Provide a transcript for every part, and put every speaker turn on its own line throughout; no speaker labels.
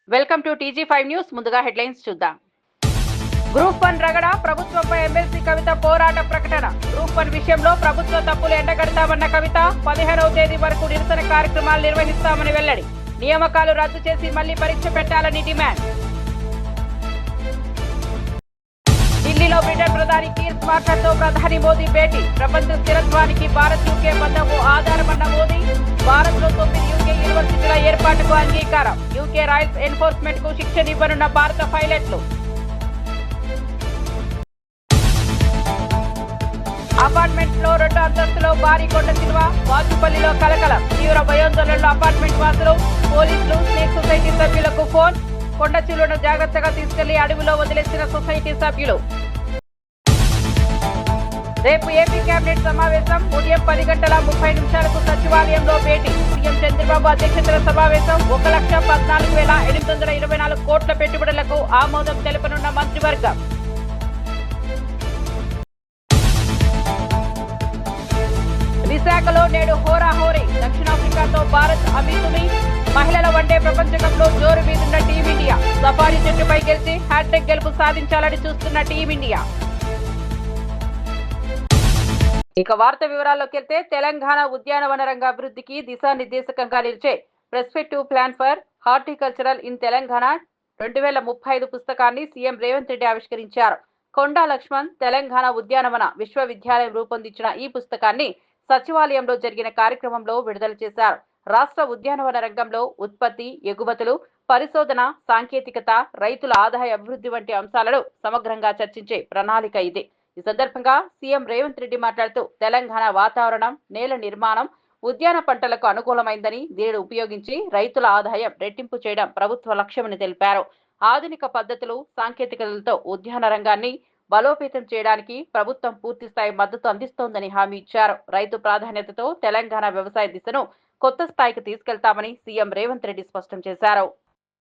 Welcome to TG five news. ముందుగా headlines చూద్దాం. Group 1 రగడ ప్రభుత్వంపై ఎమ్మెల్సీ కవిత పోరాట ప్రకటన. గ్రూప్ 1 విషయంలో ప్రభుత్వ తప్పులు ఎండగడతామన్న కవిత 15వ తేదీ వరకు నిరసన కార్యక్రమాలు నిర్వహిస్తామని వెల్లడి. నియామకాలు రద్దు చేసి మళ్లీ పరీక్ష పెట్టాలని డిమాండ్. ఢిల్లీలో బ్రిటన్ ప్రధాని కీర్ స్మార్టర్తో ప్రధాని మోదీ భేటీ. ప్రపంచ స్థిరత్వానికి భారత్ యూకే బంధము ఆధారమన్న మోదీ. భారత్ లో 9 యూకే యూనివర్సిటీల ఏర్పాటుకు అంగీకారం. యూకే రాయల్స్ ఎన్ఫోర్స్మెంట్ కు శిక్షనివ్వనున్న భారత పైలట్లు. అపార్ట్మెంట్ లో 2 అంతస్తులో భారీ కొండ చిలువ. వాచుపల్లిలో కలకలం. తీవ్ర భయాందోళనలో అపార్ట్మెంట్ వాసులు. పోలీసులు స్నేక్ సొసైటీ సభ్యులకు ఫోన్. కొండ చిలువను జాగ్రత్తగా తీసుకెళ్లి అడవిలో వదిలేసిన సొసైటీ సభ్యులు. రేపు ఏపీ కేబినెట్ సమావేశం. ఉదయం 10:30 సచివాలయంలో భేటీ. సీఎం చంద్రబాబు అధ్యక్షతన సమావేశం. 1,14,824 కోట్ల పెట్టుబడులకు ఆమోదం తెలపనున్న మంత్రివర్గం. విశాఖలో నేడు హోరాహోరీ. దక్షిణాఫ్రికాతో భారత్ అమితుమి. మహిళల వన్డే ప్రపంచ కప్ లో జోరు మీదున్న టీమిండియా. సఫారీ జట్టుపై గెలిచి హ్యాట్రిక్ గెలుపు సాధించాలని చూస్తున్న టీమిండియా. ఇక వార్త వివరాల్లోకి వెళ్తే తెలంగాణ ఉద్యానవన రంగ అభివృద్ధికి దిశానిర్దేశకంగా నిలిచే perspective plan for horticultural in Telangana 2035 పుస్తకాన్ని సీఎం రేవంత్ రెడ్డి ఆవిష్కరించారు. కొండా లక్ష్మణ్ తెలంగాణ ఉద్యానవన విశ్వవిద్యాలయం రూపొందించిన ఈ పుస్తకాన్ని సచివాలయంలో జరిగిన కార్యక్రమంలో విడుదల చేశారు. రాష్ట్ర ఉద్యానవన రంగంలో ఉత్పత్తి, ఎగుమతులు, పరిశోధన, సాంకేతికత, రైతుల ఆదాయ అభివృద్ధి వంటి అంశాలను సమగ్రంగా చర్చించే ప్రణాళిక ఇది. ఈ సందర్భంగా సీఎం రేవంత్ రెడ్డి మాట్లాడుతూ తెలంగాణ వాతావరణం, నేల నిర్మాణం ఉద్యాన పంటలకు అనుకూలమైందని, దీనిని ఉపయోగించి రైతుల ఆదాయం రెట్టింపు చేయడం ప్రభుత్వ లక్ష్యమని తెలిపారు. ఆధునిక పద్ధతులు, సాంకేతికతలతో ఉద్యాన రంగాన్ని బలోపేతం చేయడానికి ప్రభుత్వం పూర్తిస్థాయి మద్దతు అందిస్తోందని హామీ ఇచ్చారు. రైతు ప్రాధాన్యతతో తెలంగాణ వ్యవసాయ దిశను కొత్త స్థాయికి తీసుకెళ్తామని సీఎం రేవంత్ రెడ్డి స్పష్టం చేశారు.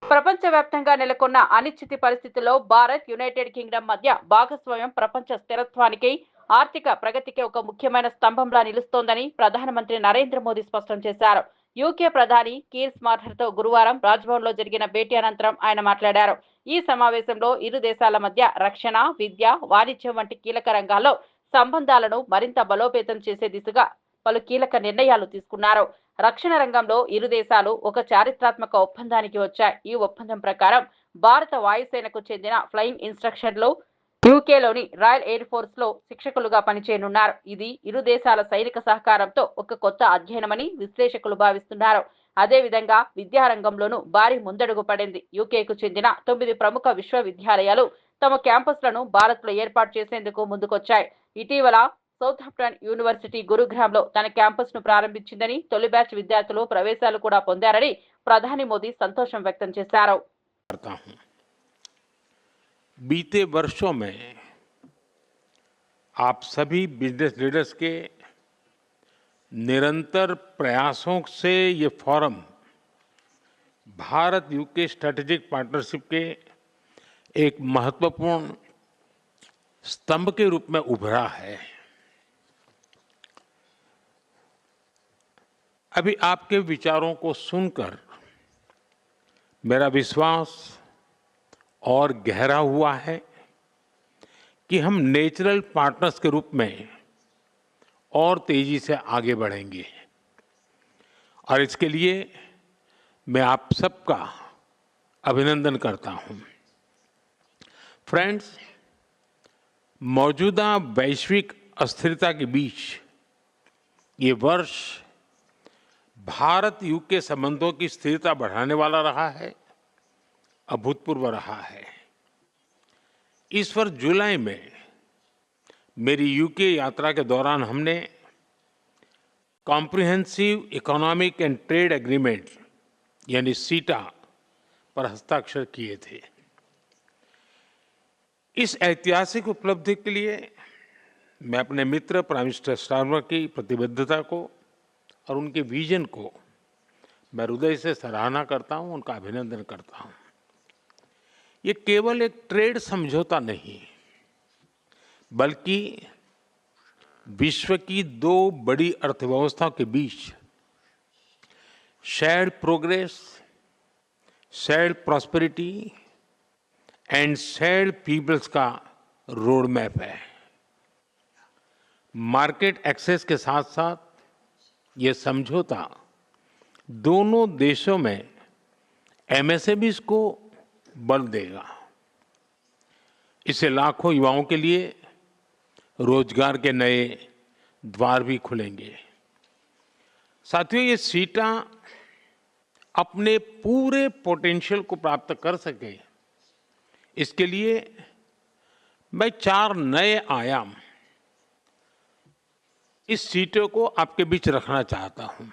ప్రపంచవ్యాప్తంగా నెలకొన్న అనిశ్చిత పరిస్థితుల్లో భారత్, యునైటెడ్ కింగ్డమ్ మధ్య భాగస్వామ్యం ప్రపంచ స్థిరత్వానికి, ఆర్థిక ప్రగతికి ఒక ముఖ్యమైన స్తంభంలా నిలుస్తోందని ప్రధానమంత్రి నరేంద్ర మోదీ స్పష్టం చేశారు. యూకే ప్రధాని కీర్ స్మార్టర్తో గురువారం రాజ్భవన్ లో జరిగిన భేటీ అనంతరం ఆయన మాట్లాడారు. ఈ సమావేశంలో ఇరు దేశాల మధ్య రక్షణ, విద్య, వాణిజ్యం వంటి కీలక రంగాల్లో సంబంధాలను మరింత బలోపేతం చేసే దిశగా పలు కీలక నిర్ణయాలు తీసుకున్నారు. రక్షణ రంగంలో ఇరు దేశాలు ఒక చారిత్రాత్మక ఒప్పందానికి వచ్చాయి. ఈ ఒప్పందం ప్రకారం భారత వాయుసేనకు చెందిన ఫ్లయింగ్ ఇన్స్ట్రక్షన్లు యూకేలోని రాయల్ ఎయిర్ ఫోర్స్ లో శిక్షకులుగా పనిచేయనున్నారు. ఇది ఇరు దేశాల సైనిక సహకారంతో ఒక కొత్త అధ్యయనమని విశ్లేషకులు భావిస్తున్నారు. అదేవిధంగా విద్యారంగంలోనూ భారీ ముందడుగు పడింది. యూకేకు చెందిన 9 ప్రముఖ విశ్వవిద్యాలయాలు తమ క్యాంపస్లను భారత్ లో ఏర్పాటు చేసేందుకు ముందుకొచ్చాయి. ఇటీవల సౌతాంప్టన్ యూనివర్సిటీ గురుగ్రామ్లో తన క్యాంపస్ ను ప్రారంభించిందని, తొలి బ్యాచ్ విద్యార్థులు ప్రవేశాలు కూడా పొందారని ప్రధాని మోదీ సంతోషం వ్యక్తం చేశారు.
बीते वर्षों में आप सभी बिजनेस लीडर्स के निरंतर प्रयासों से ये forum Bharat UK strategic partnership के एक महत्वपूर्ण स्तंभ के रूप में उभरा है। अभी आपके विचारों को सुनकर मेरा विश्वास और गहरा हुआ है कि हम नेचुरल पार्टनर्स के रूप में और तेजी से आगे बढ़ेंगे और इसके लिए मैं आप सबका अभिनंदन करता हूं। फ्रेंड्स, मौजूदा वैश्विक अस्थिरता के बीच ये वर्ष भारत यूके संबंधों की स्थिरता बढ़ाने वाला रहा है, अभूतपूर्व रहा है। इस वर्ष जुलाई में मेरी यूके यात्रा के दौरान हमने comprehensive economic and trade agreement यानी सीटा पर हस्ताक्षर किए थे। इस ऐतिहासिक उपलब्धि के लिए मैं अपने मित्र प्राइम मिनिस्टर स्टारमर की प्रतिबद्धता को और उनके विजन को मैं हृदय से सराहना करता हूं, उनका अभिनंदन करता हूं। ये केवल एक ट्रेड समझौता नहीं बल्कि विश्व की 2 बड़ी अर्थव्यवस्थाओं के बीच shared progress, shared prosperity and shared peoples का रोड मैप है। मार्केट एक्सेस के साथ साथ ये समझौता दोनों देशों में एमएसएमईज को बल देगा। इससे लाखों युवाओं के लिए रोजगार के नए द्वार भी खुलेंगे। साथियों, ये सीटा अपने पूरे पोटेंशियल को प्राप्त कर सके, इसके लिए मैं 4 नए आयाम इस सीटों को आपके बीच रखना चाहता हूं।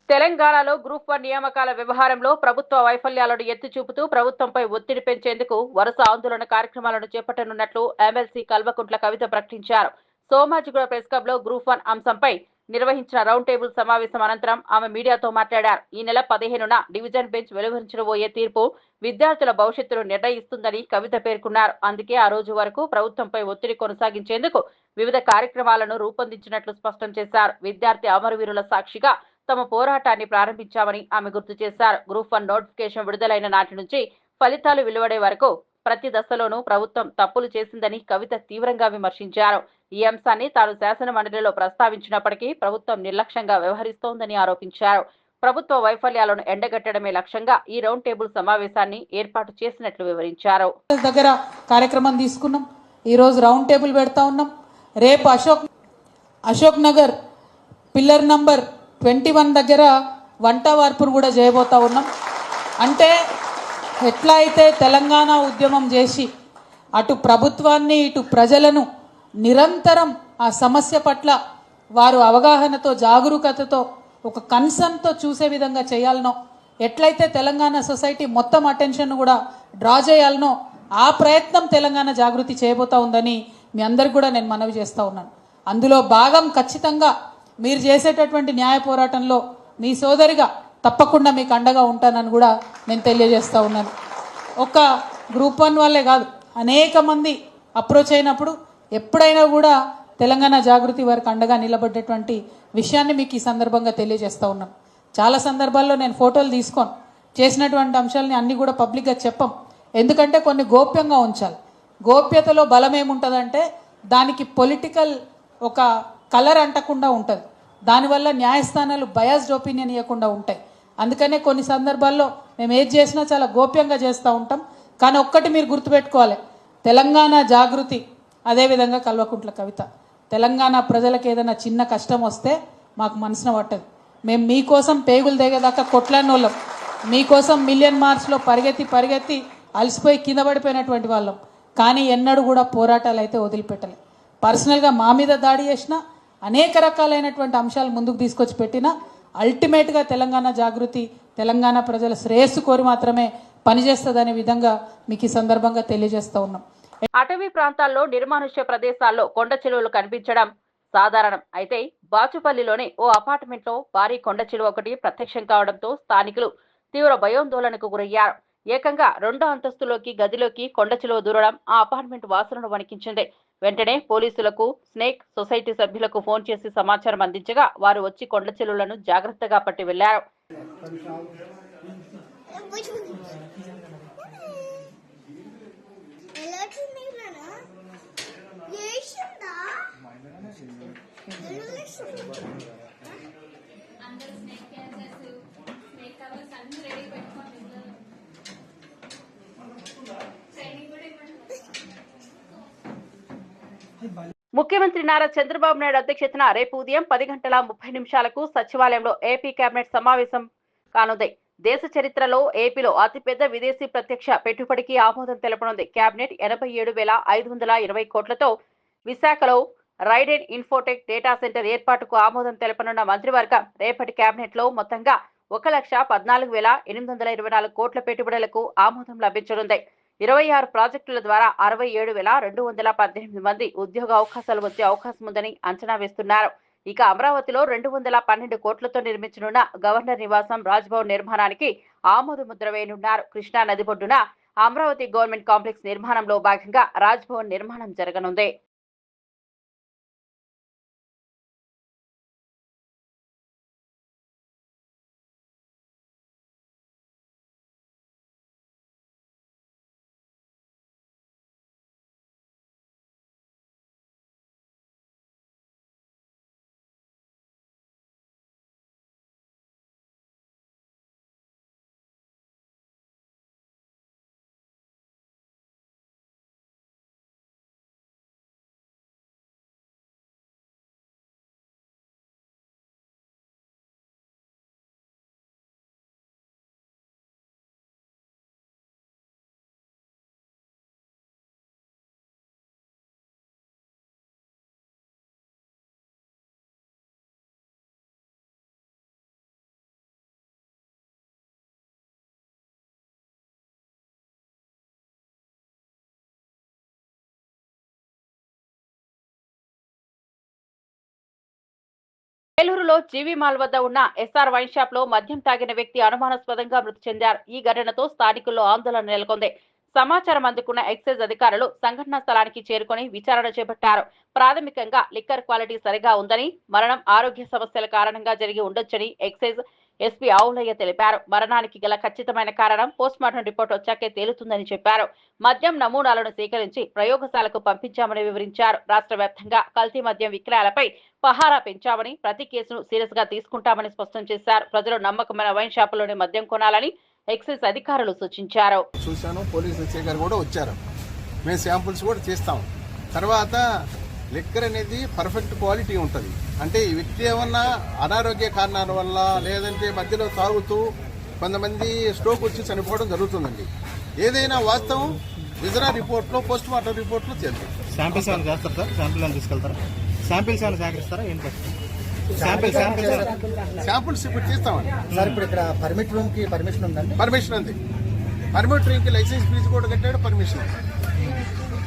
తెలంగాణలో గ్రూప్ 1 నియామకాల వ్యవహారంలో ప్రభుత్వ వైఫల్యాలను ఎత్తి చూపుతూ ప్రభుత్వంపై ఒత్తిడి పెంచేందుకు వరుస ఆందోళన కార్యక్రమాలను చేపట్టనున్నట్లు ఎమ్మెల్సీ కల్వకుంట్ల కవిత ప్రకటించారు. సోమాజిగూడ ప్రెస్ క్లబ్ లో గ్రూప్ 1 అంశంపై నిర్వహించిన రౌండ్ టేబుల్ సమావేశం అనంతరం ఆమె మీడియాతో మాట్లాడారు. ఈ నెల 15న డివిజన్ బెంచ్ వెలువరించబోయే తీర్పు విద్యార్థుల భవిష్యత్తును నిర్ణయిస్తుందని కవిత పేర్కొన్నారు. అందుకే ఆ రోజు వరకు ప్రభుత్వంపై ఒత్తిడి కొనసాగించేందుకు వివిధ కార్యక్రమాలను రూపొందించినట్లు స్పష్టం చేశారు. విద్యార్థి అమరవీరుల సాక్షిగా తమ పోరాటాన్ని ప్రారంభించామని ఆమె గుర్తు చేశారు. గ్రూప్ 1 నోటిఫికేషన్ విడుదలైన నాటి నుంచి ఫలితాలు వెలువడే వరకు ప్రతి దశలోనూ ప్రభుత్వం తప్పులు చేసిందని కవిత తీవ్రంగా విమర్శించారు. ఈ అంశాన్ని తాను శాసన మండలిలో ప్రస్తావించినప్పటికీ ప్రభుత్వం నిర్లక్ష్యంగా వ్యవహరిస్తోందని ఆరోపించారు. ప్రభుత్వ వైఫల్యాలను ఎండగట్టడమే లక్ష్యంగా ఈ రౌండ్ టేబుల్ సమావేశాన్ని ఏర్పాటు చేసినట్లు వివరించారు.
దగ్గర కార్యక్రమం తీసుకున్నాం. ఈ రోజు రౌండ్ టేబుల్ పెడతా ఉన్నాం. రేపు అశోక్ నగర్ పిల్లర్ నంబర్ 21 దగ్గర వంట వార్పును కూడా చేయబోతా ఉన్నాం. అంటే ఎట్లా అయితే తెలంగాణ ఉద్యమం చేసి అటు ప్రభుత్వాన్ని ఇటు ప్రజలను నిరంతరం ఆ సమస్య పట్ల వారు అవగాహనతో జాగరూకతతో ఒక కన్సర్న్తో చూసే విధంగా చేయాలనో, ఎట్లయితే తెలంగాణ సొసైటీ మొత్తం అటెన్షన్ కూడా డ్రా చేయాలనో ఆ ప్రయత్నం తెలంగాణ జాగృతి చేయబోతా ఉందని మీ అందరికి కూడా నేను మనవి చేస్తూ ఉన్నాను. అందులో భాగం ఖచ్చితంగా మీరు చేసేటటువంటి న్యాయ పోరాటంలో మీ సోదరిగా తప్పకుండా మీకు అండగా ఉంటానని కూడా నేను తెలియజేస్తూ ఉన్నాను. ఒక గ్రూప్ 1 వాళ్ళే కాదు, అనేక మంది అప్రోచ్ అయినప్పుడు ఎప్పుడైనా కూడా తెలంగాణ జాగృతి వారికి అండగా నిలబడ్డటువంటి విషయాన్ని మీకు ఈ సందర్భంగా తెలియజేస్తూ ఉన్నాను. చాలా సందర్భాల్లో నేను ఫోటోలు తీసుకొని చేసినటువంటి అంశాలని అన్నీ కూడా పబ్లిక్గా చెప్పం. ఎందుకంటే కొన్ని గోప్యంగా ఉంచాలి. గోప్యతలో బలం ఏముంటుందంటే దానికి పొలిటికల్ ఒక కలర్ అంటకుండా ఉంటుంది. దానివల్ల న్యాయస్థానాలు బయాస్డ్ ఒపీనియన్ ఇవ్వకుండా ఉంటాయి. అందుకనే కొన్ని సందర్భాల్లో మేము ఏది చేసినా చాలా గోప్యంగా చేస్తూ ఉంటాం. కానీ ఒక్కటి మీరు గుర్తుపెట్టుకోవాలి, తెలంగాణ జాగృతి అదేవిధంగా కల్వకుంట్ల కవిత తెలంగాణ ప్రజలకు ఏదైనా చిన్న కష్టం వస్తే మాకు మనసున పట్టదు. మేము మీకోసం పేగులు దిగేదాకా కొట్లాడిన వాళ్ళం. మీకోసం మిలియన్ మార్చ్లో పరిగెత్తి అలసిపోయి కింద పడిపోయినటువంటి వాళ్ళం. కానీ ఎన్నడూ కూడా పోరాటాలు అయితే వదిలిపెట్టలే. పర్సనల్గా మా మీద దాడి చేసిన అనేక రకాలైనటువంటి అంశాలు ముందుకు తీసుకొచ్చి పెట్టినా అల్టిమేట్గా తెలంగాణ జాగృతి తెలంగాణ ప్రజల శ్రేయస్సు కోరి మాత్రమే పనిచేస్తుందనే విధంగా మీకు ఈ సందర్భంగా తెలియజేస్తూ ఉన్నాం.
అటవీ ప్రాంతాల్లో నిర్మానుష్య ప్రదేశాల్లో కొండ చిలువలు కనిపించడం సాధారణం. అయితే బాచుపల్లిలోని ఓ అపార్ట్మెంట్లో భారీ కొండ చిలువ ఒకటి ప్రత్యక్షం కావడంతో స్థానికులు తీవ్ర భయాందోళనకు గురయ్యారు. ఏకంగా 2వ అంతస్తులోకి గదిలోకి కొండ చిలువ దూరడం ఆ అపార్ట్మెంట్ వాసులను వణికించింది. వెంటనే పోలీసులకు, స్నేక్ సొసైటీ సభ్యులకు ఫోన్ చేసి సమాచారం అందించగా వారు వచ్చి కొండ చిలువలను జాగ్రత్తగా పట్టి వెళ్లారు. ముఖ్యమంత్రి నారా చంద్రబాబు నాయుడు అధ్యక్షతన రేపు ఉదయం 10:30 సచివాలయంలో ఏపీ కేబినెట్ సమావేశం కానుంది. దేశ చరిత్రలో ఏపీలో అతిపెద్ద విదేశీ ప్రత్యక్ష పెట్టుబడికి ఆమోదం తెలపనుంది. కేబినెట్ 87,520 కోట్లతో విశాఖలో రైడెన్ ఇన్ఫోటెక్ డేటా సెంటర్ ఏర్పాటుకు ఆమోదం తెలపనున్న మంత్రివర్గం రేపటి కేబినెట్ లో మొత్తంగా 1,14,824 కోట్ల పెట్టుబడులకు ఆమోదం లభించనుంది. 26 ప్రాజెక్టుల ద్వారా 67,218 మంది ఉద్యోగ అవకాశాలు వచ్చే అవకాశం ఉందని అంచనా వేస్తున్నారు. ఇక అమరావతిలో 212 కోట్లతో నిర్మించనున్న గవర్నర్ నివాసం రాజ్భవన్ నిర్మాణానికి ఆమోద ముద్ర వేయనున్నారు. కృష్ణా నది బొడ్డున అమరావతి గవర్నమెంట్ కాంప్లెక్స్ నిర్మాణంలో భాగంగా రాజ్భవన్ నిర్మాణం జరగనుంది. కర్నూలులో జీవి మాల్ వద్ద ఉన్న ఎస్ఆర్ వైన్ షాప్ లో మద్యం తాగిన వ్యక్తి అనుమానాస్పదంగా మృతి చెందారు. ఈ ఘటనతో స్థానికుల్లో ఆందోళన నెలకొంది. సమాచారం అందుకున్న ఎక్సైజ్ అధికారులు సంఘటనా స్థలానికి చేరుకుని విచారణ చేపట్టారు. ప్రాథమికంగా లిక్కర్ క్వాలిటీ సరిగా ఉందని, మరణం ఆరోగ్య సమస్యల కారణంగా జరిగి ఉండొచ్చని ఎక్సైజ్ ఎస్పీ ఆవులయ్య తెలిపారు. మరణానికి గల ఖచ్చితమైన కారణం పోస్ట్మార్టం రిపోర్ట్ వచ్చాకే తేలుతుందని చెప్పారు. మద్యం నమూనాలను సేకరించి ప్రయోగశాలకు పంపించామని వివరించారు. రాష్ట్ర వ్యాప్తంగా కల్తీ మద్యం విక్రయాలపై పహారా పెంచామని, ప్రతి కేసును సీరియస్ గా తీసుకుంటామని స్పష్టం చేశారు. ప్రజలు నమ్మకమైన వైన్ షాపులోనే మద్యం కొనాలని ఎక్సైజ్ అధికారులు సూచించారు.
చూశాను, పోలీసులు గారు కూడా వచ్చారు. మేము శాంపుల్స్ కూడా చేస్తాం. తర్వాత లిక్కర్ అనేది పర్ఫెక్ట్ క్వాలిటీ ఉంటుంది. అంటే ఈ వ్యక్తి ఏమన్నా అనారోగ్య కారణాల వల్ల లేదంటే మధ్యలో తాగుతూ కొంతమంది స్ట్రోక్ వచ్చి చనిపోవడం జరుగుతుందండి. ఏదైనా వాస్తవం విజరా రిపోర్ట్లో పోస్ట్మార్టం రిపోర్ట్లో చేద్దాం.
శాంపిల్స్ ఏమైనా చేస్తారు సార్? శాంపిల్ ఏమైనా తీసుకెళ్తారా? శాంపిల్స్ ఏమైనా సేకరిస్తారా? ఏంటి
శాంపిల్స్ ఇప్పుడు తీస్తామండి
సార్. ఇప్పుడు ఇక్కడ పర్మిట్ రూమ్ కి పర్మిషన్ ఉందండి?
పర్మిషన్ ఉంది. పర్మిట్ రూమ్ కి లైసెన్స్ ఫీజు కూడా కట్టాడు, పర్మిషన్.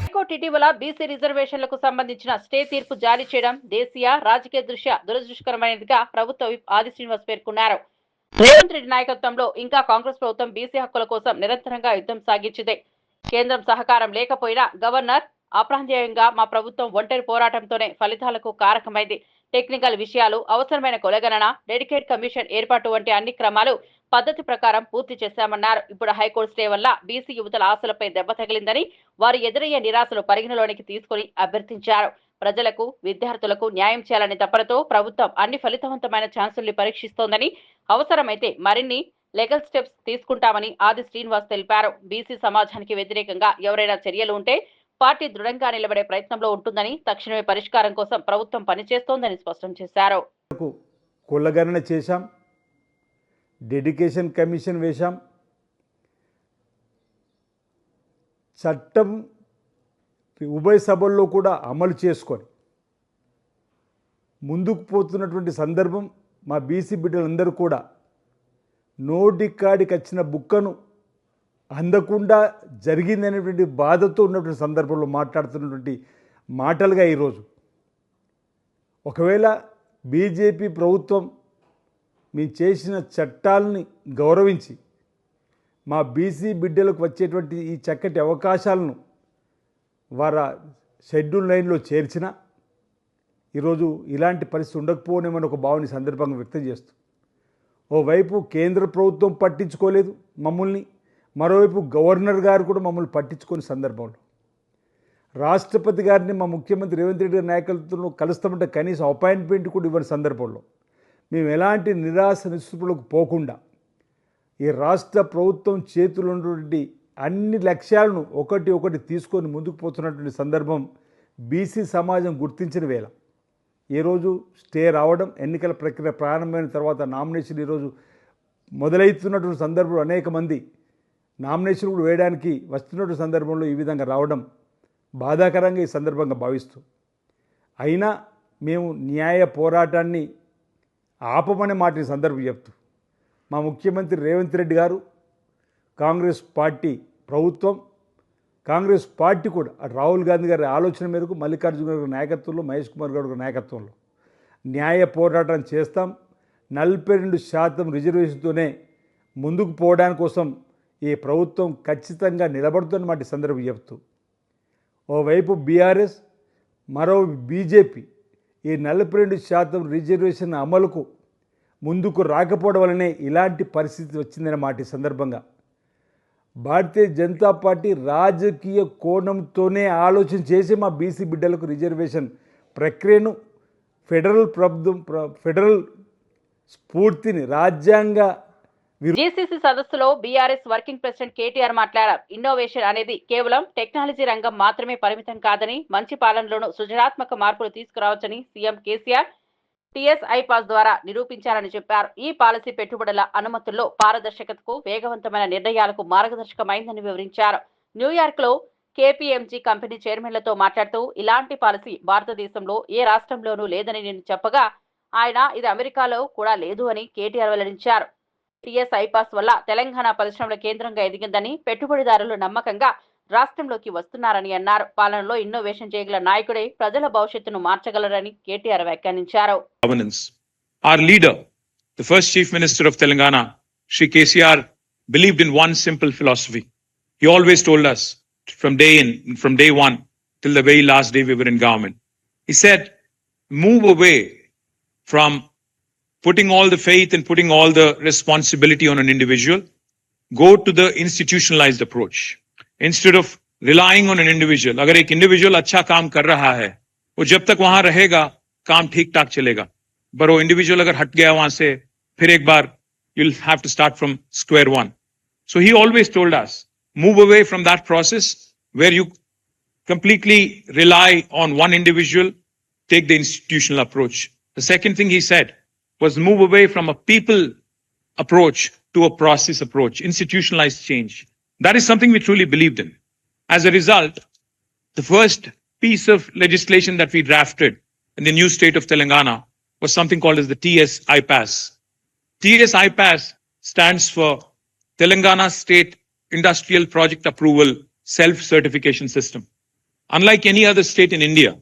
హైకోర్టు ఇటీవల బీసీ రిజర్వేషన్లకు సంబంధించిన స్టే తీర్పు జారీ చేయడం దేశీయ రాజకీయ దృష్ట్యా దురదృష్టకరమైనదిగా ప్రభుత్వ విప్ ఆది శ్రీనివాస్ పేర్కొన్నారు. రేవంత్ రెడ్డి నాయకత్వంలో ఇంకా కాంగ్రెస్ ప్రభుత్వం బీసీ హక్కుల కోసం నిరంతరంగా యుద్ధం సాగించింది. కేంద్రం సహకారం లేకపోయినా గవర్నర్ అప్రాంతీయంగా మా ప్రభుత్వం ఒంటరి పోరాటంతోనే ఫలితాలకు కారకమైంది. టెక్నికల్ విషయాలు, అవసరమైన కొలగణన, డెడికేట్ కమిషన్ ఏర్పాటు వంటి అన్ని క్రమాలు పద్ధతి ప్రకారం పూర్తి చేశామన్నారు. ఇప్పుడు హైకోర్టు స్టే వల్ల బీసీ యువతల ఆశలపై దెబ్బ తగిలిందని, వారు ఎదురయ్యే నిరాశలు పరిగణలోనికి తీసుకుని అభ్యర్థించారు. ప్రజలకు, విద్యార్థులకు న్యాయం చేయాలనే తపనతో ప్రభుత్వం అన్ని ఫలితవంతమైన ఛాన్సుల్ని పరీక్షిస్తోందని, అవసరమైతే మరిన్ని లీగల్ స్టెప్స్ తీసుకుంటామని ఆది శ్రీనివాస్ తెలిపారు. బీసీ సమాజానికి వ్యతిరేకంగా ఎవరైనా చర్యలు ఉంటే పార్టీ దృఢంగా నిలబడే ప్రయత్నంలో ఉంటుందని, తక్షణమే పరిష్కారం కోసం ప్రభుత్వం పనిచేస్తోందని స్పష్టం చేశారు.
కులగణన చేశాం, డెడికేషన్ కమిషన్ వేశాం, చట్టం ఉభయ సభల్లో కూడా అమలు చేసుకొని ముందుకు పోతున్నటువంటి సందర్భం మా బీసీ బిడ్డలందరూ కూడా నోటికాడికి వచ్చిన బుక్కను అందకుండా జరిగిందనేటువంటి బాధతో ఉన్నటువంటి సందర్భంలో మాట్లాడుతున్నటువంటి మాటలుగా ఈరోజు ఒకవేళ బీజేపీ ప్రభుత్వం మేము చేసిన చట్టాలని గౌరవించి మా బీసీ బిడ్డలకు వచ్చేటువంటి ఈ చక్కటి అవకాశాలను వారి షెడ్యూల్ లైన్లో చేర్చిన ఈరోజు ఇలాంటి పరిస్థితి ఉండకపోనేమని ఒక భావన సందర్భంగా వ్యక్తం చేస్తూ, ఓవైపు కేంద్ర ప్రభుత్వం పట్టించుకోలేదు మమ్మల్ని, మరోవైపు గవర్నర్ గారు కూడా మమ్మల్ని పట్టించుకునే సందర్భంలో రాష్ట్రపతి గారిని మా ముఖ్యమంత్రి రేవంత్ రెడ్డి గారి నాయకత్వంలో కలుస్తామంటే కనీసం అపాయింట్మెంట్ కూడా ఇవ్వని సందర్భంలో మేము ఎలాంటి నిరాశ నిస్పృహలకు పోకుండా ఈ రాష్ట్ర ప్రభుత్వం చేతుల్లో ఉన్నటువంటి అన్ని లక్ష్యాలను ఒకటి తీసుకొని ముందుకు పోతున్నటువంటి సందర్భం బీసీ సమాజం గుర్తించిన వేళ ఈరోజు స్టే రావడం, ఎన్నికల ప్రక్రియ ప్రారంభమైన తర్వాత నామినేషన్ ఈరోజు మొదలవుతున్నటువంటి సందర్భంలో అనేక మంది నామినేషన్ కూడా వేయడానికి వస్తున్నటువంటి సందర్భంలో ఈ విధంగా రావడం బాధాకరంగా ఈ సందర్భంగా భావిస్తూ, అయినా మేము న్యాయ పోరాటాన్ని ఆపమనే మాటని సందర్భం చెప్తూ మా ముఖ్యమంత్రి రేవంత్ రెడ్డి గారు, కాంగ్రెస్ పార్టీ ప్రభుత్వం, కాంగ్రెస్ పార్టీ కూడా రాహుల్ గాంధీ గారి ఆలోచన మేరకు మల్లికార్జున గారి నాయకత్వంలో, మహేష్ కుమార్ గౌడ్ గారి నాయకత్వంలో న్యాయ పోరాటం చేస్తాం. 42% రిజర్వేషన్తోనే ముందుకు పోవడానికి కోసం ఈ ప్రభుత్వం ఖచ్చితంగా నిలబడుతున్నమాట సందర్భం చెప్తూ, ఓవైపు బీఆర్ఎస్, మరో బీజేపీ ఈ 42% రిజర్వేషన్ అమలుకు ముందుకు రాకపోవడం వల్లనే ఇలాంటి పరిస్థితి వచ్చిందనే మాట సందర్భంగా భారతీయ జనతా పార్టీ రాజకీయ కోణంతోనే ఆలోచన చేసి మా బీసీ బిడ్డలకు రిజర్వేషన్ ప్రక్రియను ఫెడరల్ స్ఫూర్తిని రాజ్యాంగ
జీసీసీ సదస్సులో బీఆర్ఎస్ వర్కింగ్ ప్రెసిడెంట్ కేటీఆర్ మాట్లాడారు. ఇన్నోవేషన్ అనేది కేవలం టెక్నాలజీ రంగం మాత్రమే పరిమితం కాదని, మంచి పాలనలోనూ సృజనాత్మక మార్పులు తీసుకురావచ్చని సీఎం కేసీఆర్ టీఎస్ఐ పాస్ ద్వారా నిరూపించారని చెప్పారు. ఈ పాలసీ పెట్టుబడుల అనుమతుల్లో పారదర్శకతకు, వేగవంతమైన నిర్ణయాలకు మార్గదర్శకమైందని వివరించారు. న్యూయార్క్ లో కేపీఎంజీ కంపెనీ చైర్మన్లతో మాట్లాడుతూ, ఇలాంటి పాలసీ భారతదేశంలో ఏ రాష్ట్రంలోనూ లేదని నేను చెప్పగా, ఆయన ఇది అమెరికాలో కూడా లేదు అని కేటీఆర్ వెల్లడించారు. టీఎస్ఐ పాస్ వల్ల తెలంగాణ పరిశ్రమల కేంద్రంగా ఎదిగిందని, పెట్టుబడిదారులు నమ్మకంగా రాష్ట్రంలోకి వస్తున్నారని అన్నారు. పాలనలో ఇన్నోవేషన్ చేయగల నాయకుడే ప్రజల భవిష్యత్తును మార్చగలరని కేటీఆర్ వ్యాఖ్యానించారు.
Our leader, the first Chief Minister of Telangana, Shri KCR, believed in one simple philosophy. He always told us from day one till the very last day we were in government. He said, move away from putting all the faith and putting all the responsibility on an individual. Go to the institutionalized approach. Instead of relying on an individual, अगर एक individual अच्छा काम कर रहा है, वो जब तक वहां रहेगा, काम ठीक ठाक चलेगा. पर वो individual अगर हट गया वहां से, फिर एक बार you'll have to start from square one. So he always told us, move away from that process where you completely rely on one individual, take the institutional approach. The second thing he said was move away from a people approach to a process approach, institutionalized change. That is something we truly believed in. As a result, the first piece of legislation that we drafted in the new state of Telangana was something called as the TS-IPAS. TS-IPAS stands for Telangana State Industrial Project Approval Self-Certification System. Unlike any other state in India,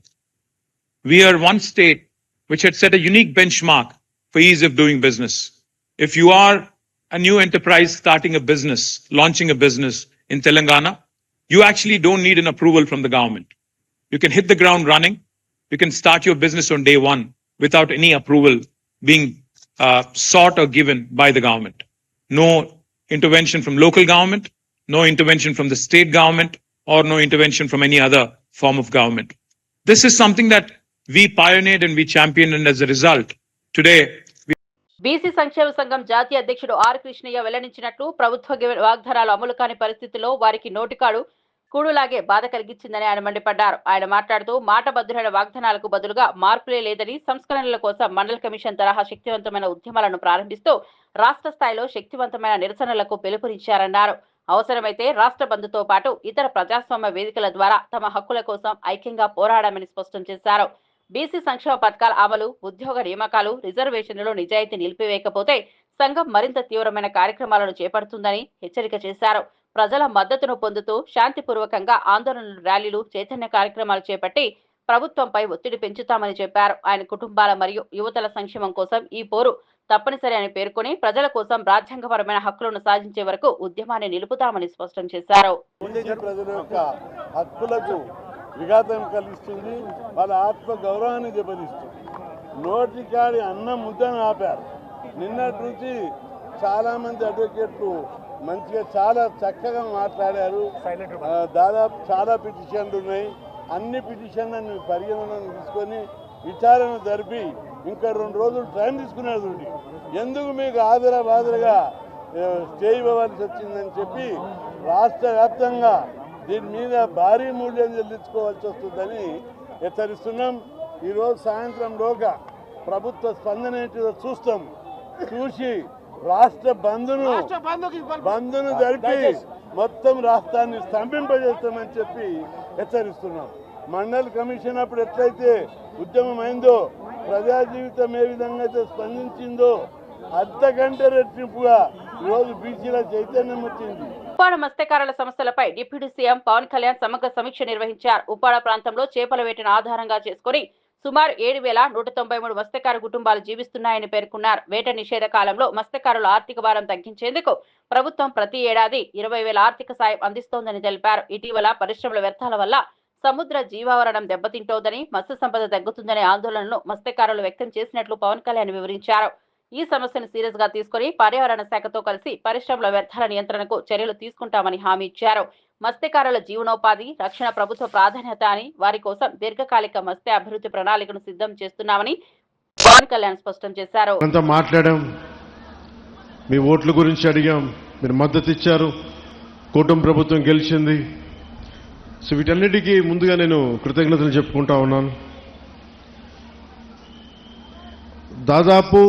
we are one state which had set a unique benchmark for ease of doing business. If you are a new enterprise starting a business, launching a business in Telangana, you actually don't need an approval from the government. You can hit the ground running. You can start your business on day one without any approval being sought or given by the government. No intervention from local government, no intervention from the state government, or no intervention from any other form of government. This is something that we pioneered and we championed, and as a result, today,
BC సంక్షేమ సంఘం జాతీయ అధ్యక్షుడు are Krishnaiah వెల్లడించినట్లు ప్రభుత్వ వాగ్దానాలు అమలు కాని పరిస్థితుల్లో వారికి నోటికాడు కూడులాగే బాధ కలిగించిందని ఆయన మండిపడ్డారు. ఆయన మాట్లాడుతూ మాటబద్ధులైన వాగ్దానాలకు బదులుగా మార్పులే లేదని, సంస్కరణల కోసం మండల కమిషన్ తరహా శక్తివంతమైన ఉద్యమాలను ప్రారంభిస్తూ రాష్ట్ర స్థాయిలో శక్తివంతమైన నిరసనలకు పిలుపునిచ్చారన్నారు. అవసరమైతే రాష్ట్ర బంద్తో పాటు ఇతర ప్రజాస్వామ్య వేదికల ద్వారా తమ హక్కుల కోసం ఐక్యంగా పోరాడామని స్పష్టం చేశారు. బీసీ సంక్షేమ పథకాల అమలు, ఉద్యోగ నియామకాలు, రిజర్వేషన్లలో నిజాయితీ నిలిపివేయకపోతే సంఘం మరింత తీవ్రమైన కార్యక్రమాలను చేపడుతుందని హెచ్చరిక చేశారు. ప్రజల మద్దతును పొందుతూ శాంతిపూర్వకంగా ఆందోళనలు, ర్యాలీలు, చైతన్య కార్యక్రమాలు చేపట్టి ప్రభుత్వంపై ఒత్తిడి పెంచుతామని చెప్పారు. ఆయన కుటుంబాల మరియు యువతల సంక్షేమం కోసం ఈ పోరు తప్పనిసరి అని పేర్కొని ప్రజల కోసం రాజ్యాంగపరమైన హక్కులను సాధించే వరకు ఉద్యమాన్ని నిలుపుతామని స్పష్టం చేశారు.
విఘాతం కలిగిస్తుంది, వాళ్ళ ఆత్మ గౌరవాన్ని దెబ్బతీస్తుంది. నోటికాడి అన్నం ముద్దను ఆపారు. నిన్నటి నుంచి చాలామంది అడ్వకేట్లు మంచిగా చాలా చక్కగా మాట్లాడారు. దాదాపు చాలా పిటిషన్లు ఉన్నాయి. అన్ని పిటిషన్లను పరిగణనకు తీసుకొని విచారణ జరిపి ఇంకా 2 రోజులు టైం తీసుకునేది. ఎందుకు మీకు ఆదరబాదరగా స్టే ఇవ్వవలసి వచ్చిందని చెప్పి రాష్ట్ర వ్యాప్తంగా దీని మీద భారీ మూల్యం చెల్లించుకోవాల్సి వస్తుందని హెచ్చరిస్తున్నాం. ఈరోజు సాయంత్రంలోగా ప్రభుత్వ స్పందన ఏంటిదో చూస్తాం. చూసి రాష్ట్ర బంద్ను జరిపి మొత్తం రాష్ట్రాన్ని స్తంభింపజేస్తామని చెప్పి హెచ్చరిస్తున్నాం. మండల కమిషన్ అప్పుడు ఎట్లయితే ఉద్యమం అయిందో, ప్రజా జీవితం ఏ విధంగా అయితే స్పందించిందో అంతకంటే రెట్టింపుగా ఈరోజు బీసీల చైతన్యం వచ్చింది.
ఉప్పాడ మత్స్యకారుల సమస్యలపై డిప్యూటీ సీఎం పవన్ కళ్యాణ్ సమగ్ర సమీక్ష నిర్వహించారు. ఉప్పాడ ప్రాంతంలో చేపల వేటను ఆధారంగా చేసుకుని సుమారు 7,193 మత్స్యకారు కుటుంబాలు జీవిస్తున్నాయని పేర్కొన్నారు. వేట నిషేధ కాలంలో మత్స్యకారుల ఆర్థిక భారం తగ్గించేందుకు ప్రభుత్వం ప్రతి ఏడాది 20,000 ఆర్థిక సాయం అందిస్తోందని తెలిపారు. ఇటీవల పరిశ్రమల వ్యర్థాల వల్ల సముద్ర జీవావరణం దెబ్బతింటోందని, మత్స్య సంపద తగ్గుతుందనే ఆందోళనను మత్స్యకారులు వ్యక్తం చేసినట్లు పవన్ కళ్యాణ్ వివరించారు. ఈ సమస్యను సీరియస్ గా తీసుకుని పర్యావరణ శాఖతో కలిసి పరిశ్రమల వ్యర్థాల నియంత్రణకు చర్యలు తీసుకుంటామని హామీ ఇచ్చారు. మత్స్యకారుల జీవనోపాధి రక్షణ ప్రభుత్వ ప్రాధాన్యత అని, వారి కోసం దీర్ఘకాలిక మత్స్య అభివృద్ధి ప్రణాళికను సిద్ధం చేస్తున్నామని పవన్ కళ్యాణ్ స్పష్టం చేశారు.
మాట్లాడాం, మీ ఓట్ల గురించి అడిగాం, మీరు మద్దతు ఇచ్చారు, కూటమి ప్రభుత్వం గెలిచింది. సో వీటన్నిటికీ ముందుగా నేను కృతజ్ఞతలు చెప్పుకుంటా ఉన్నాను. దాదాపు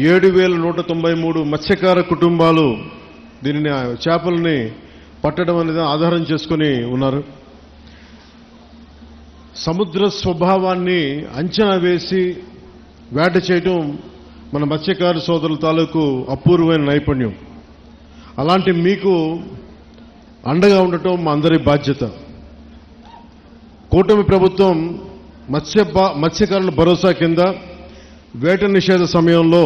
7,193 మత్స్యకార కుటుంబాలు దీనిని చేపలని పట్టడం అనేది ఆధారం చేసుకుని ఉన్నారు. సముద్ర స్వభావాన్ని అంచనా వేసి వేట చేయటం మన మత్స్యకార సోదరుల తాలూకు అపూర్వమైన నైపుణ్యం. అలాంటి మీకు అండగా ఉండటం మా అందరి బాధ్యత. కూటమి ప్రభుత్వం మత్స్యకారుల భరోసా కింద వేట నిషేధ సమయంలో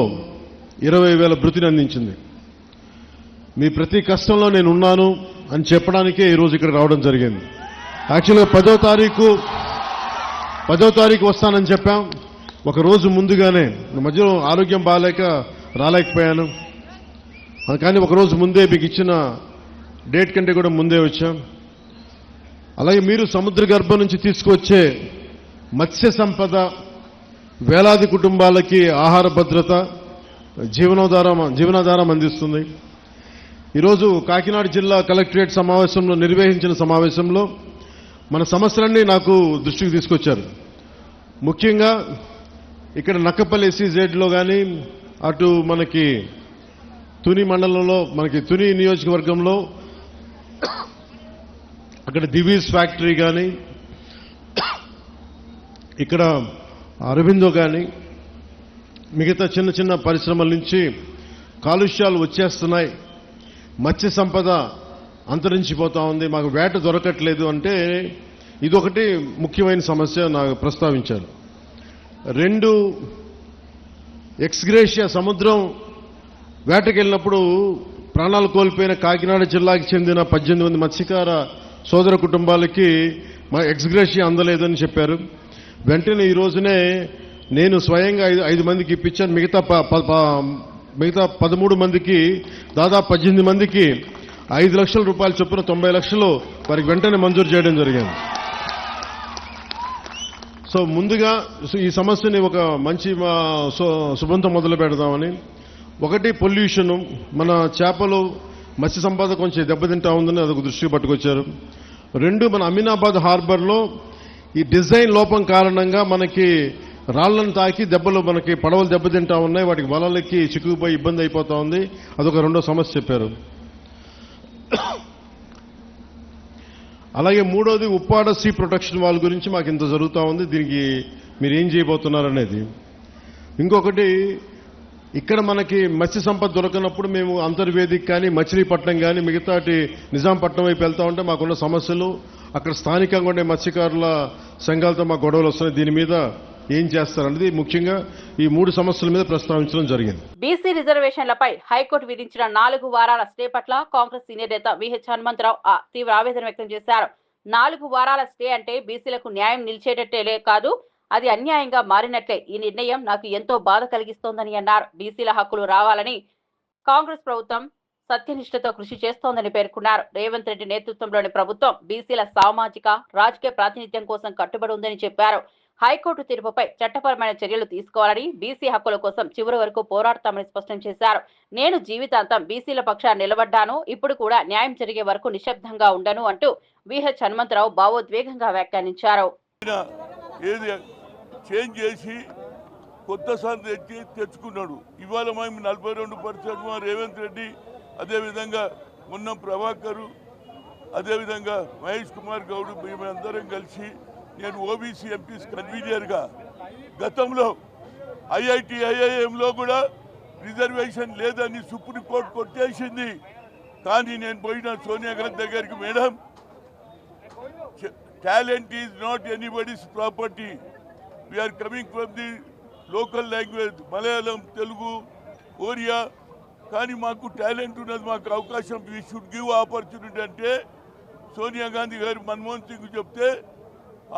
20,000 భృతిని అందించింది. మీ ప్రతి కష్టంలో నేను ఉన్నాను అని చెప్పడానికే ఈరోజు ఇక్కడ రావడం జరిగింది. యాక్చువల్గా 10వ తారీఖు వస్తానని చెప్పాం. ఒక రోజు ముందుగానే, మధ్యలో ఆరోగ్యం బాగాలేక రాలేకపోయాను, కానీ ఒకరోజు ముందే మీకు ఇచ్చిన డేట్ కంటే కూడా ముందే వచ్చాం. అలాగే మీరు సముద్ర గర్భం నుంచి తీసుకొచ్చే మత్స్య సంపద వేలాది కుటుంబాలకి ఆహార భద్రత, జీవనాధారం అందిస్తుంది. ఈరోజు కాకినాడ జిల్లా కలెక్టరేట్ సమావేశంలో నిర్వహించిన సమావేశంలో మన సమస్యలన్నీ నాకు దృష్టికి తీసుకొచ్చారు. ముఖ్యంగా ఇక్కడ నక్కపల్లి SEZలో కానీ, అటు మనకి తుని మండలంలో, మనకి తుని నియోజకవర్గంలో అక్కడ దివీస్ ఫ్యాక్టరీ కానీ, ఇక్కడ అరవిందో కానీ, మిగతా చిన్న చిన్న పరిశ్రమల నుంచి కాలుష్యాలు వచ్చేస్తున్నాయి, మత్స్య సంపద అంతరించిపోతా ఉంది, మాకు వేట దొరకట్లేదు అంటే ఇదొకటి ముఖ్యమైన సమస్య నాకు ప్రస్తావించారు. 2, ఎక్స్గ్రేషియా సముద్రం వేటకెళ్ళినప్పుడు ప్రాణాలు కోల్పోయిన కాకినాడ జిల్లాకి చెందిన 18 మంది మత్స్యకార సోదర కుటుంబాలకి మా ఎక్స్గ్రేషియా అందలేదని చెప్పారు. వెంటనే ఈ రోజునే నేను స్వయంగా 5 మందికి ఇప్పించాను. మిగతా 13 మందికి, దాదాపు 18 మందికి 5 లక్షల రూపాయల చొప్పున 90 లక్షలు వారికి వెంటనే మంజూరు చేయడం జరిగింది. సో ముందుగా ఈ సమస్యని ఒక మంచి శుభంతో మొదలు పెడదామని. ఒకటి, పొల్యూషను, మన చేపలు మత్స్య సంపద కొంచెం దెబ్బతింటా ఉందని అదొక దృష్టికి పట్టుకొచ్చారు. 2, మన అమీనాబాద్ హార్బర్లో ఈ డిజైన్ లోపం కారణంగా మనకి రాళ్లను తాకి మనకి పడవలు దెబ్బతింటా ఉన్నాయి, వాటికి వలలకి చిక్కుకుపోయి ఇబ్బంది అయిపోతా ఉంది. అదొక 2వ సమస్య చెప్పారు. అలాగే 3వది, ఉప్పాడ సీ ప్రొటెక్షన్ వాల్ గురించి మాకు ఇంత జరుగుతూ ఉంది, దీనికి మీరు ఏం చేయబోతున్నారనేది. ఇంకొకటి, ఇక్కడ మనకి మత్స్య సంపద దొరకనప్పుడు మేము అంతర్వేదిక కానీ, మచిలీపట్నం కానీ, మిగతాటి నిజాంపట్నం వైపు వెళ్తా ఉంటే మాకున్న సమస్యలు, అక్కడ స్థానికంగా ఉండే మత్స్యకారుల సంఘాలతో మాకు గొడవలు వస్తున్నాయి, దీని మీద ఏం చేస్తారనేది ముఖ్యంగా ఈ 3 సమస్యల మీద ప్రస్తావించడం జరిగింది.
బీసీ రిజర్వేషన్లపై హైకోర్టు విధించిన 4 వారాల స్టే పట్ల కాంగ్రెస్ సీనియర్ నేత విహెచ్ హనుమంతరావు తీవ్ర ఆవేదన వ్యక్తం చేశారు. 4 వారాల స్టే అంటే బీసీలకు న్యాయం నిలిచేటట్టే కాదు, అది అన్యాయంగా మారినట్లే. ఈ నిర్ణయం నాకు ఎంతో బాధ కలిగిస్తోందని అన్నారు. బీసీల హక్కులు రావాలని కాంగ్రెస్ ప్రభుత్వం సత్యనిష్టతో కృషి చేస్తోందని పేర్కొన్నారు. రేవంత్ రెడ్డి నేతృత్వంలోని ప్రభుత్వం బీసీల సామాజిక, రాజకీయ ప్రాతినిధ్యం కోసం కట్టుబడి ఉందని చెప్పారు. హైకోర్టు తీర్పుపై చట్టపరమైన చర్యలు తీసుకోవాలని, బీసీ హక్కుల కోసం చివరి వరకు పోరాడతామని స్పష్టం చేశారు. నేను జీవితాంతం బీసీల పక్షాన్ని నిలబడ్డాను, ఇప్పుడు కూడా న్యాయం జరిగే వరకు నిశ్శబ్దంగా ఉండను అంటూ విహెచ్ హనుమంతరావు భావోద్వేగంగా వ్యాఖ్యానించారు.
చేంజ్ చేసి కొత్త సార్ తెచ్చుకున్నాడు. ఇవాళ మేము 42% రేవంత్ రెడ్డి, అదేవిధంగా మొన్న ప్రభాకర్, అదేవిధంగా మహేష్ కుమార్ గౌడ్, మేమందరం కలిసి, నేను ఓబీసీ ఎంపీస్ కన్వీనర్గా గతంలో IIMలో కూడా రిజర్వేషన్ లేదని సుప్రీంకోర్టు కొట్టేసింది. కానీ నేను పోయిన సోనియా గాంధీ దగ్గరికి, madam, talent is not anybody's property, we're coming from the local language, Malayalam, Telugu, Oriya, కానీ మాకు టాలెంట్ ఉన్నది, మాకు అవకాశం, వీ షుడ్ గివ్ ఆపర్చునిటీ అంటే సోనియా గాంధీ గారు మన్మోహన్ సింగ్ చెప్తే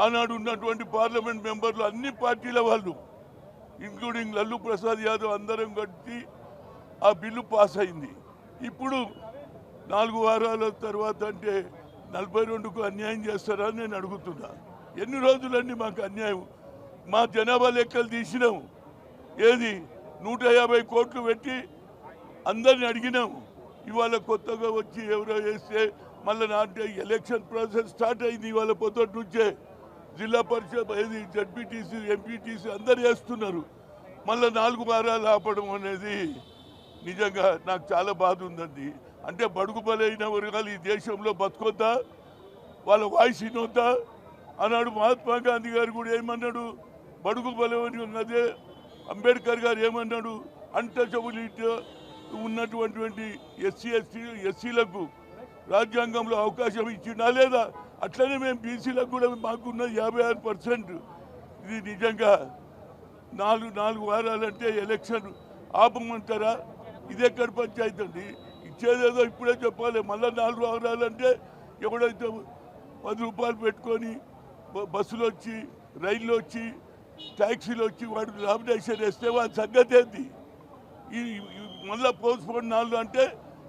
ఆనాడు ఉన్నటువంటి పార్లమెంట్ మెంబర్లు అన్ని పార్టీల వాళ్ళు, ఇంక్లూడింగ్ లల్లు ప్రసాద్ యాదవ్, అందరం కలిసి ఆ బిల్లు పాస్ అయింది. ఇప్పుడు 4 వారాల తర్వాత అంటే 42కు అన్యాయం చేస్తారా అని నేను అడుగుతున్నా. ఎన్ని రోజులండి మాకు అన్యాయం? మా జనాభా లెక్కలు తీసినాము, ఏది 150 కోట్లు పెట్టి అందరిని అడిగినాము. ఇవాళ కొత్తగా వచ్చి ఎవరో చేస్తే మళ్ళీ నాటే ఎలక్షన్ ప్రాసెస్ స్టార్ట్ అయింది. ఇవాళ పొద్దుటి నుంచే జిల్లా పరిషత్, ఏది జడ్పీటీసీ, ఎంపీటీసీ అందరు చేస్తున్నారు. మళ్ళీ 4 వారాలు ఆపడం అనేది నిజంగా నాకు చాలా బాధ ఉందండి. అంటే బడుగు బలైన వర్గాలు ఈ దేశంలో బతుకొద్దా, వాళ్ళ వాయిస్ వినొద్దా అన్నాడు మహాత్మా గాంధీ గారు. కూడా ఏమన్నాడు, బడుగు బలైన ఉన్నదే. అంబేద్కర్ గారు ఏమన్నాడు, అన్టచబిలిటీ ఉన్నటువంటి ఎస్సీలకు రాజ్యాంగంలో అవకాశం ఇచ్చిందా లేదా? అట్లనే మేము బీసీలకు కూడా మాకున్న 56%. ఇది నిజంగా నాలుగు వారాలంటే ఎలక్షన్ ఆపమంటారా? ఇది ఎక్కడ పంచాయతీ అండి? ఇచ్చేదేదో ఇప్పుడే చెప్పాలి. మళ్ళీ 4 వారాలంటే ఎవడైతే 10 రూపాయలు పెట్టుకొని బస్సులు వచ్చి, రైళ్ళు వచ్చి, ట్యాక్సీలు వచ్చి వాడు నామినేషన్ వేస్తే వాడి సంగతి ఏంది? మళ్ళీ పోస్ట్పోన్ 4 అంటే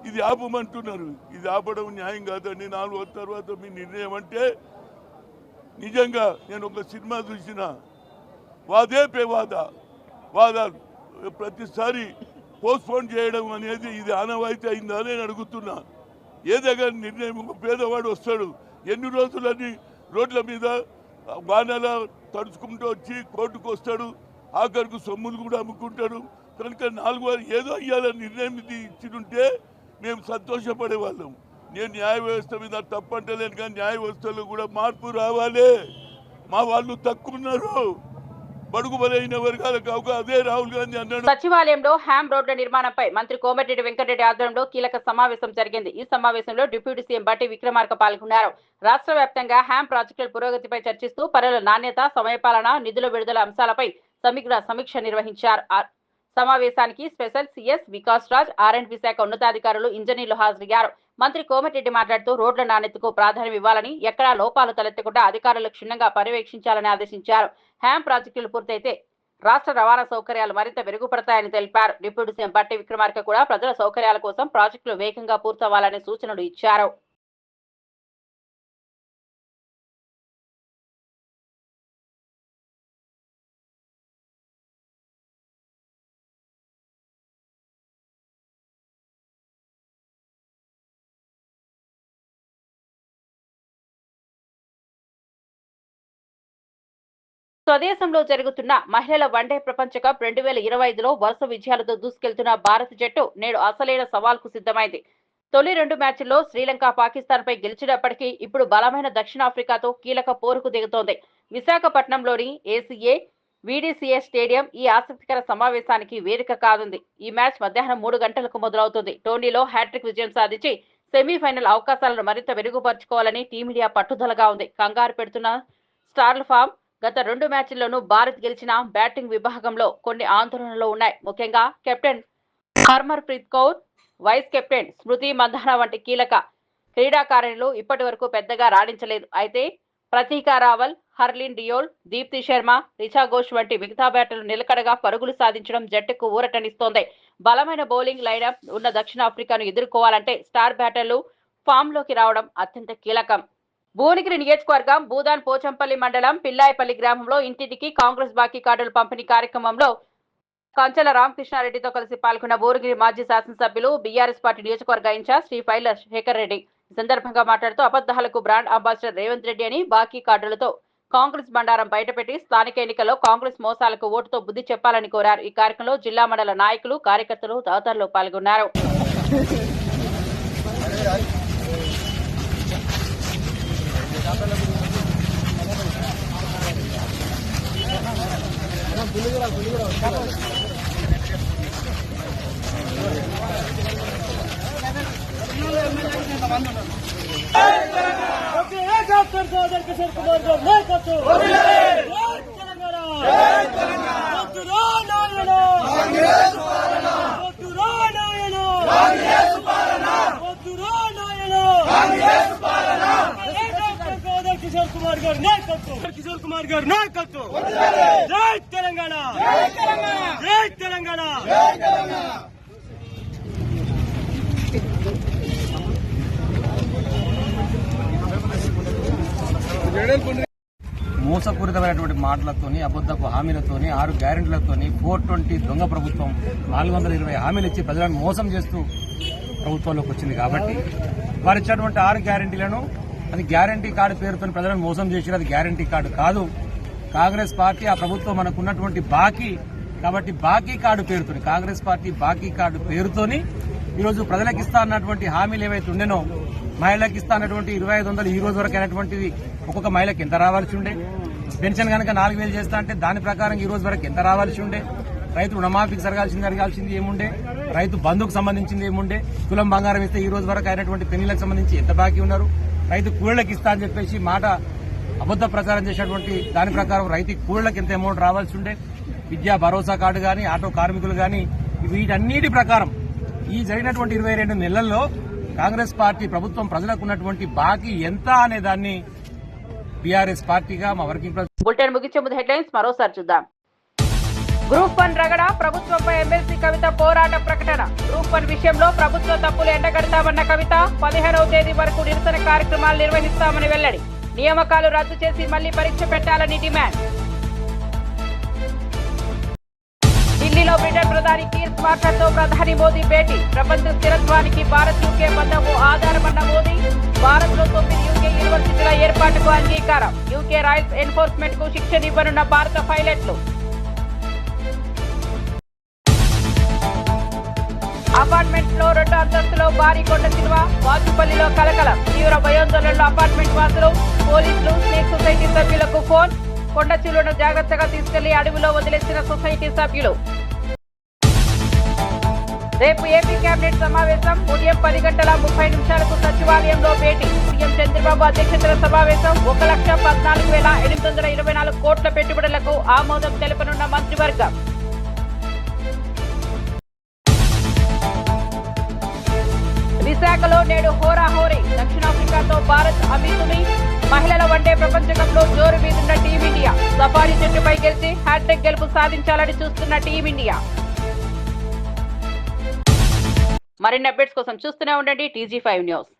ఇది ఆపమంటున్నారు. ఇది ఆపడం న్యాయం కాదండి. 4 తర్వాత మీ నిర్ణయం అంటే నిజంగా నేను ఒక సినిమా చూసిన వాదే పే వాదాలు ప్రతిసారి పోస్ట్పోన్ చేయడం అనేది ఇది ఆనవాయితీ అయిందా అని అడుగుతున్నా. ఏదైనా నిర్ణయం ఒక పేదవాడు వస్తాడు, ఎన్ని రోజులని రోడ్ల మీద వానలా తడుచుకుంటూ వచ్చి కోర్టుకు వస్తాడు, ఆఖరికి సొమ్ములు కూడా అమ్ముకుంటాడు. కనుక 4 వారు ఏదో ఇవ్వాలని నిర్ణయం ఇది ఇచ్చినుంటే మేము సంతోషపడే వాళ్ళం. నేను న్యాయ వ్యవస్థ మీద తప్పంటలేను, కానీ న్యాయ వ్యవస్థలో కూడా మార్పు రావాలి. మా వాళ్ళు తక్కువ ఉన్నారు, బడుగు బలైన వర్గాలకు అదే రాహుల్ గాంధీ అన్నాడు.
సచివాలయంలో హ్యామ్ రోడ్ల నిర్మాణంపై మంత్రి కోమటిరెడ్డి వెంకటరెడ్డి ఆధ్వర్యంలో కీలక సమావేశం జరిగింది. ఈ సమావేశంలో డిప్యూటీ సీఎం బట్టి విక్రమార్క పాల్గొన్నారు. రాష్ట్ర వ్యాప్తంగా హ్యామ్ ప్రాజెక్టుల పురోగతిపై చర్చిస్తూ పనుల నాణ్యత, సమయపాలన, నిధుల విడుదల అంశాలపై సమగ్ర సమీక్ష నిర్వహించారు. సమావేశానికి స్పెషల్ సిఎస్ వికాస్ రాజ్, ఆర్ఎండ్బి శాఖ ఉన్నతాధికారులు, ఇంజనీర్లు హాజరయ్యారు. మంత్రి కోమటిరెడ్డి మాట్లాడుతూ రోడ్ల నాణ్యతకు ప్రాధాన్యం ఇవ్వాలని, ఎక్కడా లోపాలు తలెత్తకుండా అధికారులు క్షుణ్ణంగా పర్యవేక్షించాలని ఆదేశించారు. హ్యామ్ ప్రాజెక్టులు పూర్తయితే రాష్ట్ర రవాణా సౌకర్యాలు మరింత మెరుగుపడతాయని తెలిపారు. డిప్యూటీ సీఎం బట్టి విక్రమార్క కూడా ప్రజల సౌకర్యాల కోసం ప్రాజెక్టులు వేగంగా పూర్తవ్వాలని సూచనలు ఇచ్చారు. స్వదేశంలో జరుగుతున్న మహిళల వన్డే ప్రపంచ కప్ 2025లో వరుస విజయాలతో దూసుకెళ్తున్న భారత జట్టు నేడు అసలైన సవాల్కు సిద్ధమైంది. తొలి 2 మ్యాచ్ల్లో శ్రీలంక, పాకిస్తాన్పై గెలిచినప్పటికీ ఇప్పుడు బలమైన దక్షిణాఫ్రికాతో కీలక పోరుకు దిగుతోంది. విశాఖపట్నంలోని ఏసీఏ వీడీసీఏ స్టేడియం ఈ ఆసక్తికర సమావేశానికి వేదిక కానుంది. ఈ మ్యాచ్ మధ్యాహ్నం 3 గంటలకు మొదలవుతుంది. టోర్నీలో హ్యాట్రిక్ విజయం సాధించి సెమీఫైనల్ అవకాశాలను మరింత మెరుగుపరుచుకోవాలని టీమిండియా పట్టుదలగా ఉంది. కంగారు పెడుతున్న స్టార్ల ఫామ్ గత 2 మ్యాచ్ల్లోనూ భారత్ గెలిచిన బ్యాటింగ్ విభాగంలో కొన్ని ఆందోళనలు ఉన్నాయి. ముఖ్యంగా captain Harmanpreet Kaur, vice captain Smriti Mandhana వంటి కీలక క్రీడాకారిణులు ఇప్పటి వరకు పెద్దగా రాణించలేదు. అయితే ప్రతీక రావల్, హర్లిన్ డియోల్, దీప్తి శర్మ, రిచా ఘోష్ వంటి మిగతా బ్యాటర్లు నిలకడగా పరుగులు సాధించడం జట్టుకు ఊరటనిస్తోంది. బలమైన బౌలింగ్ లైనప్ ఉన్న దక్షిణాఫ్రికాను ఎదుర్కోవాలంటే స్టార్ బ్యాటర్లు ఫామ్లోకి రావడం అత్యంత కీలకం. భువనగిరి నియోజకవర్గం భూదాన్ పోచంపల్లి మండలం పిల్లాయపల్లి గ్రామంలో ఇంటింటికి కాంగ్రెస్ బాకీ కార్డుల పంపిణీ కార్యక్రమంలో కంచెల రామకృష్ణారెడ్డితో కలిసి పాల్గొన్న భువనగిరి మాజీ శాసనసభ్యులు, బీఆర్ఎస్ పార్టీ నియోజకవర్గ ఇన్ఛార్జ్ శ్రీ ఫైల శేఖర్ రెడ్డి ఈ సందర్భంగా మాట్లాడుతూ అబద్ధాలకు బ్రాండ్ అంబాసిడర్ రేవంత్ రెడ్డి అని, బాకీ కార్డులతో కాంగ్రెస్ బండారం బయటపెట్టి స్థానిక ఎన్నికల్లో కాంగ్రెస్ మోసాలకు ఓటుతో బుద్ధి చెప్పాలని కోరారు. ఈ కార్యక్రమంలో జిల్లా మండల నాయకులు, కార్యకర్తలు తదితరులు పాల్గొన్నారు.
కిషోర్ కుమార్ గారు నాయకత్వం. జై తెలంగాణ, జై తెలంగాణ.
మోసపూరితమైనటువంటి మాటలతోని, అబద్ధపు హామీలతోని, 6 గ్యారెంటీలతోని 420 దొంగ ప్రభుత్వం 420 హామీలు ఇచ్చి ప్రజలను మోసం చేస్తూ ప్రభుత్వంలోకి వచ్చింది. కాబట్టి వారు ఇచ్చినటువంటి 6 గ్యారెంటీలను అది గ్యారంటీ కార్డు పేరుతో ప్రజలను మోసం చేసి అది గ్యారంటీ కార్డు కాదు. కాంగ్రెస్ పార్టీ ఆ ప్రభుత్వం మనకు ఉన్నటువంటి బాకీ, కాబట్టి బాకీ కార్డు పేరుతోని, కాంగ్రెస్ పార్టీ బాకీ కార్డు పేరుతోని ఈరోజు ప్రజలకు ఇస్తా అన్నటువంటి హామీలు ఏవైతే ఉండేనో, మహిళలకు ఇస్తా అన్నటువంటి 2500 ఈ రోజు వరకు అయినటువంటిది ఒక్కొక్క మహిళకి ఎంత రావాల్సి ఉండే, పెన్షన్ కనుక 4000 చేస్తా అంటే దాని ప్రకారం ఈ రోజు వరకు ఎంత రావాల్సి ఉండే, రైతు రుణమాఫీకి జరగాల్సింది ఏముండే, రైతు బంధుకు సంబంధించింది ఏముండే, తులం బంగారం ఇస్తే ఈ రోజు వరకు అయినటువంటి పెళ్లిలకు సంబంధించి ఎంత బాకీ ఉన్నారు, రైతు కూలీలకు ఇస్తా అని చెప్పేసి మాట అబద్ధ ప్రచారం చేసినటువంటి దాని ప్రకారం రైతు కూలీలకు ఎంత అమౌంట్ రావాల్సి ఉండే, విద్యా భరోసా కార్డు గాని, ఆటో కార్మికులు గాని, వీటన్నిటి ప్రకారం ఈ జరిగినటువంటి 22 నెలల్లో కాంగ్రెస్ పార్టీ ప్రభుత్వం ప్రజలకు ఉన్నటువంటి బాకీ ఎంత అనే దాన్ని బీఆర్ఎస్ పార్టీగా మా వర్కింగ్
బులెటిన్ ముగించే ముందు హెడ్లైన్స్ మరోసారి చూద్దాం. గ్రూప్ 1 రగడ, ప్రభుత్వంపై ఎమ్మెల్సీ కవిత పోరాట ప్రకటన. గ్రూప్ 1 విషయంలో ప్రభుత్వ తప్పులు ఎండగడతామన్న కవిత 15వ తేదీ వరకు నిరసన కార్యక్రమాలు నిర్వహిస్తామని వెల్లడి. నియామకాలు రద్దు చేసి మళ్లీ పరీక్ష పెట్టాలని డిమాండ్. ఢిల్లీలో బ్రిటన్ ప్రధాని కీర్ స్టార్మర్తో ప్రధాని మోదీ భేటీ. ప్రపంచ స్థిరత్వానికి భారత్ యూకే బంధము ఆధారమన్న మోదీ. భారత్ లో 9 యూకే యూనివర్సిటీల ఏర్పాటుకు అంగీకారం. యూకే రాయల్స్ ఎన్ఫోర్స్మెంట్ కు శిక్షనివ్వనున్న భారత పైలట్లు. అపార్ట్మెంట్ లో 2వ అంతస్తులో భారీ కొండ చిలువ. వాచుపల్లిలో కలకలం. తీవ్ర భయాందోళనలో అపార్ట్మెంట్ వాసులు. పోలీసులు, స్నేక్ సొసైటీ సభ్యులకు ఫోన్. కొండ చిలువను జాగ్రత్తగా తీసుకెళ్లి అడవిలో వదిలేసిన సొసైటీ సభ్యులు. రేపు ఏపీ కేబినెట్ సమావేశం. ఉదయం 10:30 సచివాలయంలో భేటీ. సీఎం చంద్రబాబు అధ్యక్షతన సమావేశం. 1,14,824 కోట్ల పెట్టుబడులకు ఆమోదం తెలుపనున్న మంత్రివర్గం. విశాఖలో నేడు హోరాహోరీ. దక్షిణాఫ్రికాతో భారత్ అమీతుమి. మహిళల వన్డే ప్రపంచ కప్ లో జోరు మీదున్న టీమిండియా. సఫారీ జట్టుపై గెలిచి హ్యాట్రిక్ గెలుపు సాధించాలని చూస్తున్న టీమిండియా. మరిన్ని అప్డేట్స్ కోసం చూస్తూనే ఉండండి TG5 న్యూస్.